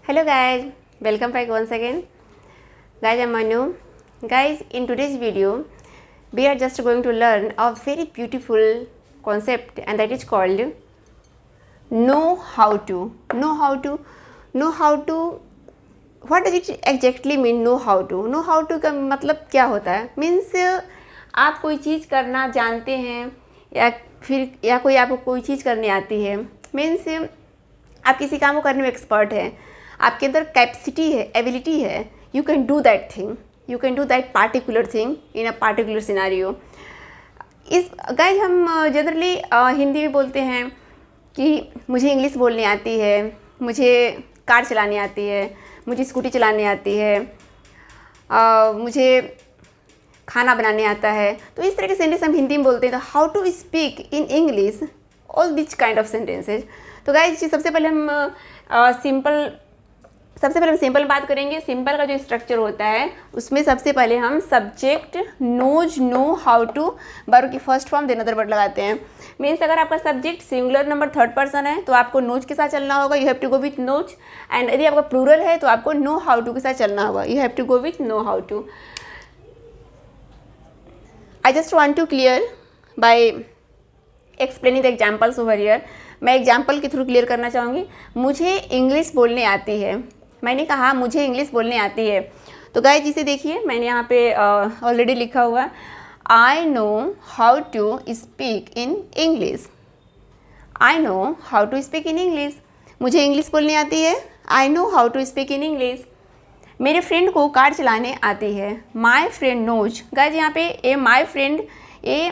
Hello guys, welcome back once again. Guys, I'm Manu. Guys, in today's video, we are just going to learn a very beautiful concept, and that is called know how to. Know how to. Know how to. What does it exactly mean? Know how to. Know how to का मतलब क्या होता है? Means आप कोई चीज़ करना जानते हैं या कोई आपको कोई चीज़ करने आती है. Means आप किसी काम को करने में एक्सपर्ट हैं, आपके अंदर कैपेसिटी है, एबिलिटी है, you can do that thing, you can do that particular thing in a particular scenario. इस गाइस हम जनरली हिंदी में बोलते हैं कि मुझे इंग्लिश बोलने आती है, मुझे कार चलानी आती है, मुझे स्कूटी चलानी आती है, मुझे खाना बनाने आता है. तो इस तरह के सेंटेंस हम हिंदी में बोलते हैं. तो how to speak in English, all this kind of sentences. तो गाइस सबसे पहले हम सिंपल बात करेंगे. सिंपल का जो स्ट्रक्चर होता है उसमें सबसे पहले हम subject knows know how to verb की first form then other word लगाते हैं. मीन्स अगर आपका subject singular number third person है तो आपको नोज के साथ चलना होगा, you have to go with knows. And यदि आपका प्लूरल है तो आपको नो हाउ टू के साथ चलना होगा, you have to go with know how to. I just want to clear by explaining the examples over here. मैं एग्जाम्पल के थ्रू क्लियर करना चाहूँगी. मुझे इंग्लिश बोलने आती है. मैंने कहा मुझे इंग्लिश बोलने आती है. तो गाइस जिसे देखिए मैंने यहाँ पे ऑलरेडी लिखा हुआ I know how to speak in English. I know how to speak in English. मुझे इंग्लिश बोलने आती है. I know how to speak in English. मेरे फ्रेंड को कार चलाने आती है. My friend knows. गाइस यहाँ पे a my friend a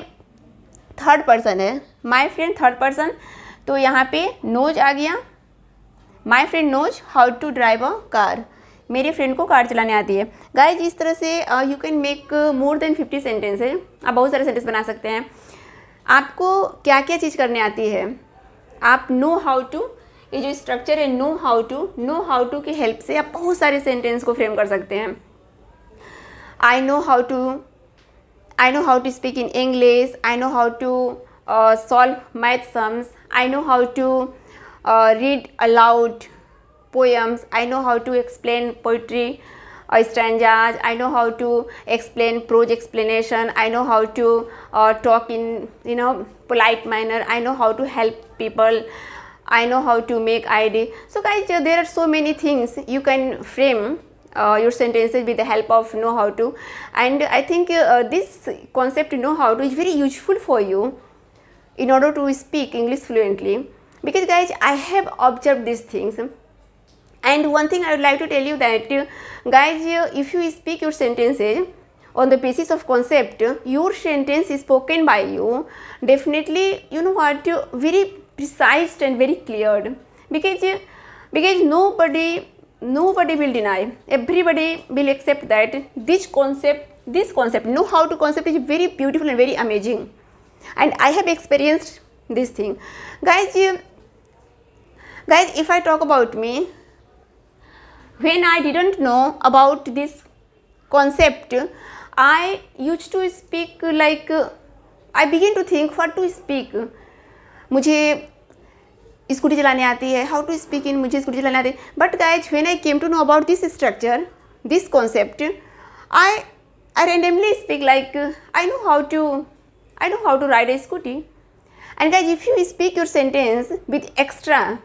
third person है. माई फ्रेंड थर्ड पर्सन, तो यहाँ पे नोज आ गया. My friend knows how to drive a car. मेरे फ्रेंड को कार चलाने आती है. गाइज इस तरह से you can make more than 50 sentences. आप बहुत सारे सेंटेंस बना सकते हैं. आपको क्या क्या चीज़ करने आती है, आप नो हाउ टू, ये जो स्ट्रक्चर है नो हाउ टू की हेल्प से आप बहुत सारे सेंटेंस को फ्रेम कर सकते हैं. I know how to speak in English. I know how to solve math sums. I know how to read aloud poems. I know how to explain poetry stanzas. I know how to explain prose explanation. I know how to talk in polite manner. I know how to help people. I know how to make idea. So guys, there are so many things you can frame your sentences with the help of know how to. And I think this concept know how to is very useful for you in order to speak English fluently, because guys I have observed these things. And one thing I would like to tell you that guys, if you speak your sentences on the basis of concept, your sentence is spoken by you, definitely you know what, very precise and very cleared, because nobody will deny, everybody will accept that this concept know how to concept is very beautiful and very amazing. And I have experienced this thing. Guys, if I talk about me, when I didn't know about this concept, I used to speak like, I began to think what to speak. मुझे scooty चलाने आती है. How to speak in मुझे scooty चलाने आती है. But guys, when I came to know about this structure, this concept, I randomly speak like, I know how to ride a scooty. And guys, if you speak your sentence with extra,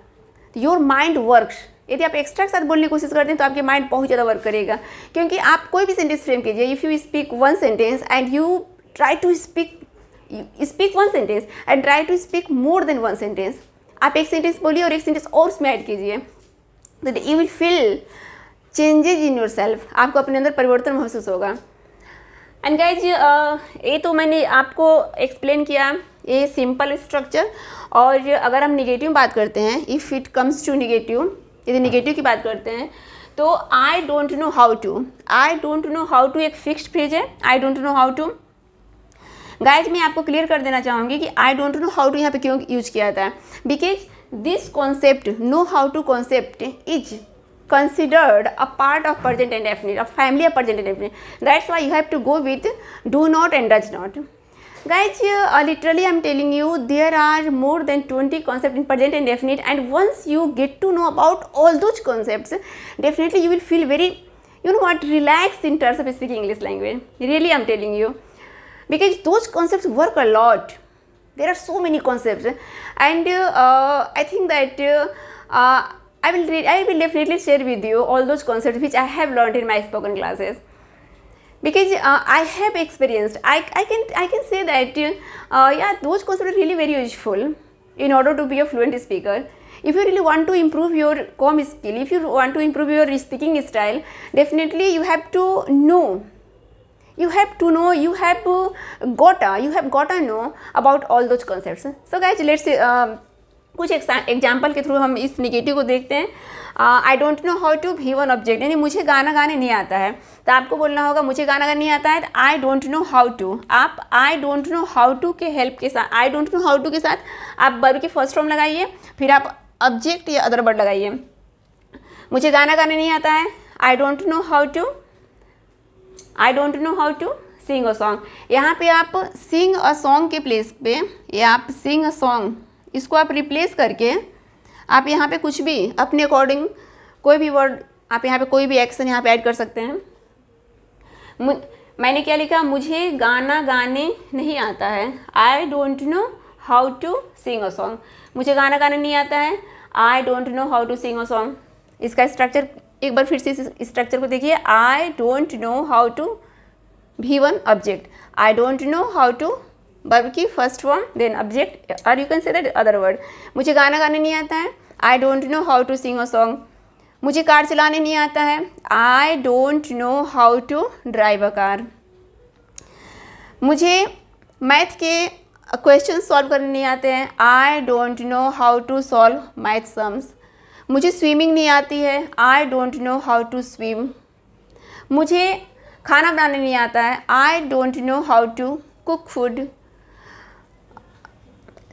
your mind works. यदि आप extra के साथ बोलने की कोशिश करते हैं तो आपके माइंड बहुत ज़्यादा वर्क करेगा. क्योंकि आप कोई भी सेंटेंस फ्रेम कीजिए, if you speak one sentence and you try to speak one sentence and try to speak more than one sentence. आप एक सेंटेंस बोलिए और एक सेंटेंस और उसमें ऐड कीजिए, तो you will feel changes in your self. आपको अपने अंदर परिवर्तन महसूस होगा. एंड गाइज ये तो मैंने आपको एक्सप्लेन किया ये सिंपल स्ट्रक्चर. और अगर हम निगेटिव बात करते हैं, if it comes to negative, यदि निगेटिव की बात करते हैं तो I don't know how to एक फिक्स्ड फ्रेज है. I don't know how to. Guys मैं आपको क्लियर कर देना चाहूँगी कि I don't know how to यहाँ पे क्यों यूज किया था. Because this concept know how to concept is considered a part of present indefinite, a family of present indefinite. That's why you have to go with do not and does not. Guys, literally I'm telling you, there are more than 20 concepts in present and definite, and once you get to know about all those concepts, definitely you will feel very, you know what, relaxed in terms of speaking English language. Really, I'm telling you, because those concepts work a lot. There are so many concepts, and I think that I will definitely share with you all those concepts which I have learned in my spoken classes. Because I have experienced, I can say that yeah, those concepts are really very useful in order to be a fluent speaker. If you really want to improve your com skill, if you want to improve your speaking style, definitely you have to know. You have got to know about all those concepts. So guys, let's see, कुछ example के through हम इस negative को देखते हैं. I don't know how to भी one object, यानी मुझे गाना गाने नहीं आता है, तो आपको बोलना होगा मुझे गाना गाने नहीं आता है, I don't know how to. आप I don't know how to के हेल्प के साथ, I don't know how to के साथ आप वर्ब की फर्स्ट फॉर्म लगाइए, फिर आप ऑब्जेक्ट या अदर वर्ड लगाइए. मुझे गाना गाने नहीं आता है, I don't know how to, I don't know how to sing a song. यहाँ पे आप सिंग अ सॉन्ग के प्लेस पे, या आप सिंग अ सॉन्ग, इसको आप रिप्लेस करके आप यहाँ पे कुछ भी अपने अकॉर्डिंग कोई भी वर्ड, आप यहाँ पे कोई भी एक्शन यहाँ पे ऐड कर सकते हैं. मैंने क्या लिखा, मुझे गाना गाने नहीं आता है, I don't know how to sing a song. मुझे गाना गाने नहीं आता है, I don't know how to sing a song. इसका स्ट्रक्चर एक बार फिर से इस स्ट्रक्चर को देखिए. I don't know how to भी one object, I don't know how to verb की फर्स्ट फॉर्म, देन ऑब्जेक्ट, और you can say that other word. मुझे गाना गाने नहीं आता है, I don't know how to sing a song. मुझे कार चलाने नहीं आता है, I don't know how to drive a car. मुझे मैथ के क्वेश्चन सॉल्व करने नहीं आते हैं, I don't know how to solve math sums. मुझे स्विमिंग नहीं आती है, I don't know how to swim. मुझे खाना बनाने नहीं आता है, I don't know how to cook food.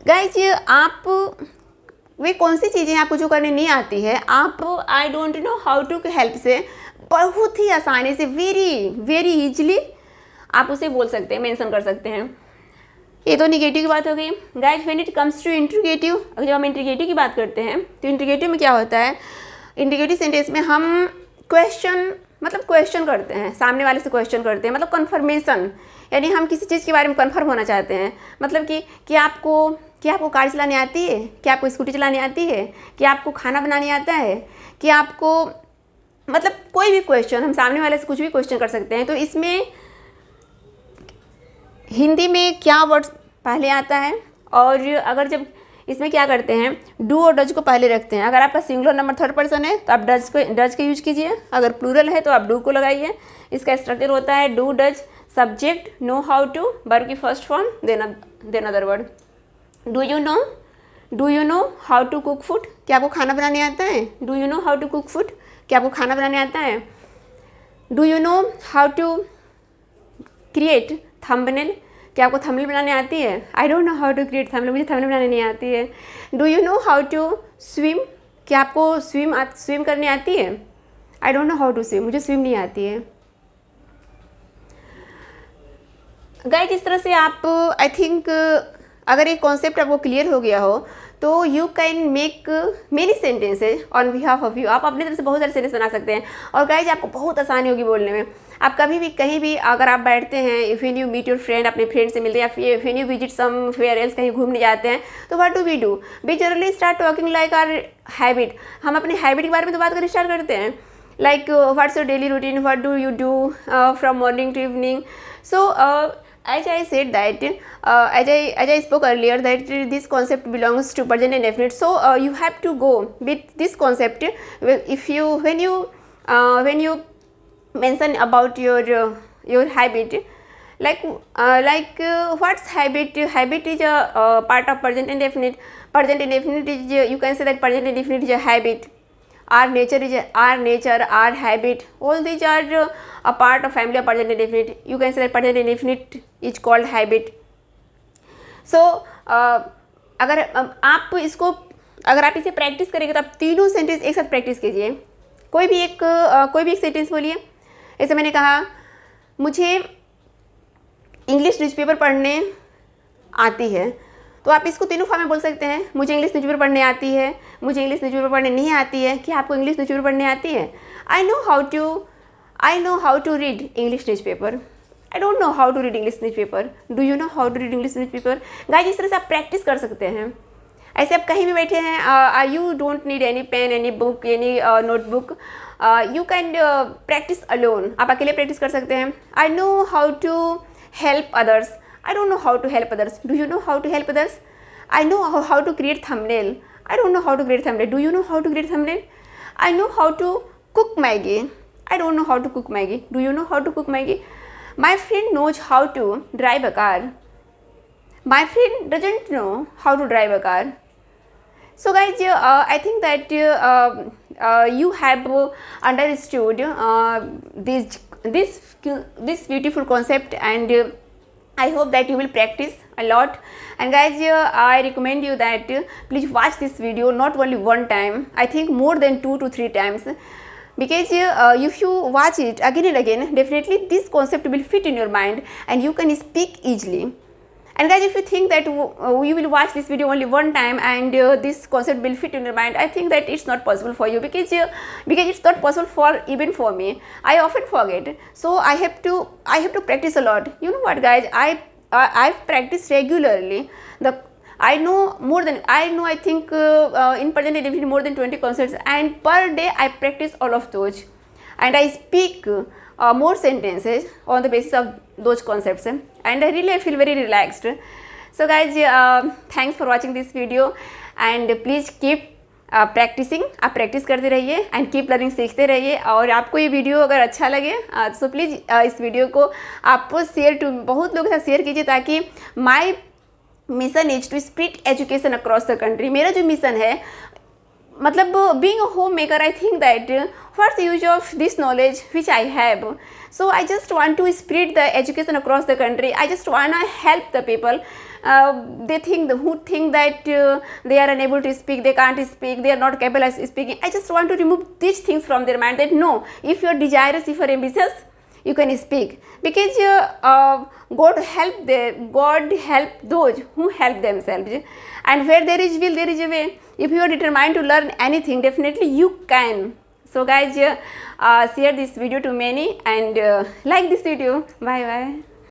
Guys, आप वे कौन सी चीज़ें आपको जो करने नहीं आती है, आप I don't know how to के हेल्प से बहुत ही आसानी से, वेरी ईजिली आप उसे बोल सकते हैं, मेंशन कर सकते हैं. ये तो निगेटिव की बात हो गई. Guys, when it comes to interrogative, अगर जब हम इंट्रीगेटिव की बात करते हैं तो इंट्रीगेटिव में क्या होता है, इंट्रीगेटिव सेंटेंस में हम क्वेश्चन करते हैं, सामने वाले से क्वेश्चन करते हैं, मतलब कन्फर्मेशन, यानी हम किसी चीज़ के बारे में कन्फर्म होना चाहते हैं. मतलब कि आपको कार चलाने आती है, क्या आपको स्कूटी चलाने आती है, क्या आपको खाना बनाने आता है, कि आपको, मतलब कोई भी क्वेश्चन, हम सामने वाले से कुछ भी क्वेश्चन कर सकते हैं. तो इसमें हिंदी में क्या वर्ड पहले आता है, और अगर जब इसमें क्या करते हैं, डू और डज को पहले रखते हैं. अगर आपका सिंगुलर नंबर थर्ड पर्सन है तो आप डज का यूज कीजिए, अगर प्लूरल है तो आप डू को लगाइए. इसका स्ट्रक्चर होता है do does subject know how to, verb की first form, then other word. Do you know how to cook food, क्या आपको खाना बनाने आता है, do you know how to cook food, क्या आपको खाना बनाने आता है. Do you know how to create thumbnail, क्या आपको थंबनेल बनाने आती है, I don't know how to create thumbnail, मुझे थंबनेल बनाने नहीं आती है. Do you know how to swim, क्या आपको स्विम करने आती है, I don't know how to swim, मुझे स्विम नहीं आती है. गाइस, इस तरह से आप, आई थिंक अगर एक कॉन्सेप्ट आपको क्लियर हो गया हो तो you can make many sentences on behalf of you. आप अपनी तरफ से बहुत सारे सेंटेंस बना सकते हैं. और गाइज, आपको बहुत आसानी होगी बोलने में. आप कभी भी कहीं भी अगर आप बैठते हैं, if you meet your friend, अपने फ्रेंड से मिलते हैं, या if you visit somewhere else, कहीं घूमने जाते हैं, तो what do we generally start talking like our habit. हम अपनी हैबिट के बारे में तो बात करना स्टार्ट करते हैं, like what's your daily routine, what do you do from morning to evening. So as I said that, as I spoke earlier, that this concept belongs to present and definite. So you have to go with this concept. When you mention about your habit, like what's habit? Habit is a part of present and definite. Present and definite is, you can say that present and definite is a habit. Our nature is our habit. All these are a part of family of present and definite. You can say that present and definite is called habit. So अगर आप इसे practice करेंगे तो आप तीनों sentence एक साथ practice कीजिए. कोई भी एक सेंटेंस बोलिए. ऐसे मैंने कहा, मुझे इंग्लिश न्यूज़पेपर पढ़ने आती है, तो आप इसको तीनों फॉर्म में बोल सकते हैं। मुझे इंग्लिश न्यूज़पेपर पढ़ने आती है, मुझे इंग्लिश न्यूज़पेपर पढ़ने नहीं आती है। क्या आपको इंग्लिश न्यूज़पेपर पढ़ने आती है? I know how to read English newspaper. I don't know how to read English newspaper. Do you know how to read English newspaper? Guys, इस तरह से आप प्रैक्टिस कर सकते हैं। ऐसे आप कहीं भी बैठे हैं, you don't need any pen, any book, any notebook, you can practise alone. आप अकेले प्रैक्टिस कर सकते हैं। I know how to help others. I don't know how to help others. Do you know how to help others? I know how to create thumbnail. I don't know how to create thumbnail. Do you know how to create thumbnail? I know how to cook Maggi. I don't know how to cook Maggi. Do you know how to cook Maggi? My friend knows how to drive a car. My friend doesn't know how to drive a car. So guys, I think that you have understood this beautiful concept, and I hope that you will practice a lot. And guys, I recommend you that please watch this video not only one time, I think more than 2 to 3 times, because if you watch it again and again, definitely this concept will fit in your mind and you can speak easily. And guys, if you think that you will watch this video only one time and this concept will fit in your mind, I think that it's not possible for you, because it's not possible for even for me. I often forget, so I have to practice a lot. You know what, guys? I've practiced regularly. I think in present definitely more than 20 concepts, and per day I practice all of those, and I speak more sentences on the basis of those concepts, and I feel very relaxed. So guys, thanks for watching this video, and please keep practicing. आप practice करते रहिए and keep learning, सीखते रहिए। और आपको ये video अगर अच्छा लगे तो प्लीज़ इस वीडियो को आप बहुत लोगों के साथ शेयर कीजिए, ताकि my mission is to spread education across the country. मेरा जो मिशन है, मतलब being a homemaker, I think that what's the use of this knowledge which I have? So I just want to spread the education across the country. I just want to help the people. Who think that they are unable to speak, they can't speak, they are not capable of speaking. I just want to remove these things from their mind, that no, if you are desirous, if you are ambitious, you can speak, because God help those who help themselves, and where there is will, there is a way. If you are determined to learn anything, definitely you can. So guys, share this video to many, and like this video. Bye bye.